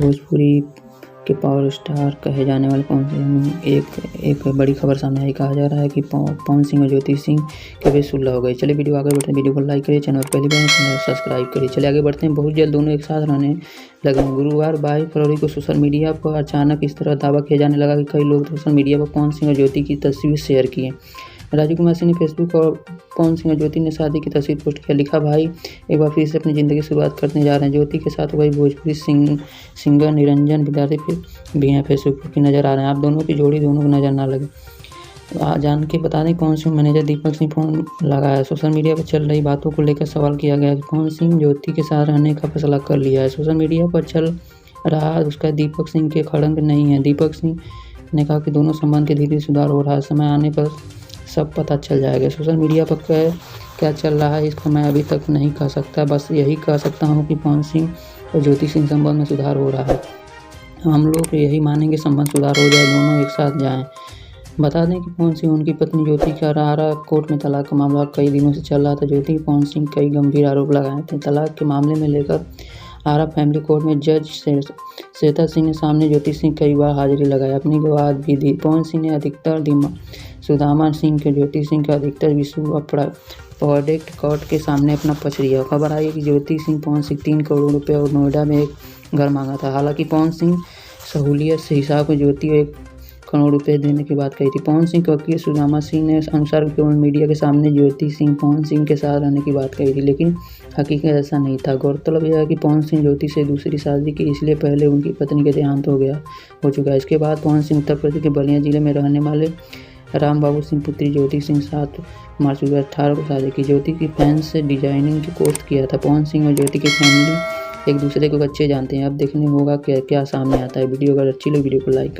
भोजपुरी के power star कहे जाने वाले पवन सिंह एक बड़ी खबर सामने आई। कहा जा रहा है कि पवन सिंह और ज्योति सिंह के बीच सुलह हो गई। चलिए वीडियो आगे बढ़ते हैं। वीडियो को लाइक करिए, चैनल पहली बार चैनल सब्सक्राइब करिए। चलिए आगे बढ़ते हैं। बहुत जल्द दोनों एक साथ रहने लगे। गुरुवार 22 फरवरी को सोशल मीडिया पर अचानक इस तरह दावा किया जाने लगा कि कई लोग सोशल मीडिया पर पवन सिंह और ज्योति की तस्वीर शेयर किए। राजू कुमार सिंह ने फेसबुक और पवन सिंह और ज्योति ने शादी की तस्वीर पोस्ट किया। लिखा, भाई एक बार फिर से अपनी ज़िंदगी की शुरुआत करने जा रहे हैं। ज्योति के साथ वही भोजपुरी सिंगर निरंजन विद्यार्थी भी हैं फेसबुक पर नज़र आ रहे हैं। आप दोनों की जोड़ी दोनों को नज़र ना लगे। जान के बता दें, पवन सिंह मैनेजर दीपक सिंह फोन लगाया। सोशल मीडिया पर चल रही बातों को लेकर सवाल किया गया कि पवन सिंह ज्योति के साथ रहने का फैसला कर लिया है। सोशल मीडिया पर चल रहा उसका दीपक सिंह के खड़ंग नहीं है। दीपक सिंह ने कहा कि दोनों संबंध के धीरे सुधार हो रहा है, समय आने पर सब पता चल जाएगा। सोशल मीडिया पर क्या चल रहा है इसका मैं अभी तक नहीं कह सकता, बस यही कह सकता हूँ कि पवन सिंह और ज्योति सिंह संबंध में सुधार हो रहा है। हम लोग यही मानेंगे संबंध सुधार हो जाए, दोनों एक साथ जाएं। बता दें कि पवन सिंह उनकी पत्नी ज्योति का आरा कोर्ट में तलाक का मामला कई दिनों से चल रहा था। ज्योति पवन सिंह कई गंभीर आरोप लगाए थे। तलाक के मामले में लेकर आरा फैमिली कोर्ट में जज श्वेता सिंह ने सामने ज्योति सिंह कई बार हाजिरी लगाई, अपनी गवाह भी दी। पवन सिंह ने अधिकतर सुदामा सिंह के ज्योति सिंह का अधिकतर विश्व प्रोडक्ट कोर्ट के सामने अपना पक्ष दिया। खबर आई कि ज्योति सिंह पवन सिंह 3 करोड़ रुपये और नोएडा में एक घर मांगा था। हालांकि पवन सिंह सहूलियत से हिसाब में ज्योति को 1 करोड़ रुपये देने की बात कही थी। पवन सिंह के वकील सुदामा सिंह ने अनुसार केवल मीडिया के सामने ज्योति सिंह पवन सिंह के साथ रहने की बात कही थी, लेकिन हकीकत ऐसा नहीं था। गौरतलब यह है कि पवन सिंह ज्योति से दूसरी शादी की, इसलिए पहले उनकी पत्नी का देहांत हो चुका है। इसके बाद पवन सिंह उत्तर प्रदेश के बलिया जिले में रहने वाले राम बाबू सिंह पुत्री ज्योति सिंह 7 मार्च 2018 को शादी की। ज्योति की फैंस से डिजाइनिंग की कोर्स किया था। पवन सिंह और ज्योति की फैमिली एक दूसरे को अच्छे जानते हैं। अब देखने होगा क्या सामने आता है। वीडियो अगर अच्छी लगे वीडियो को लाइक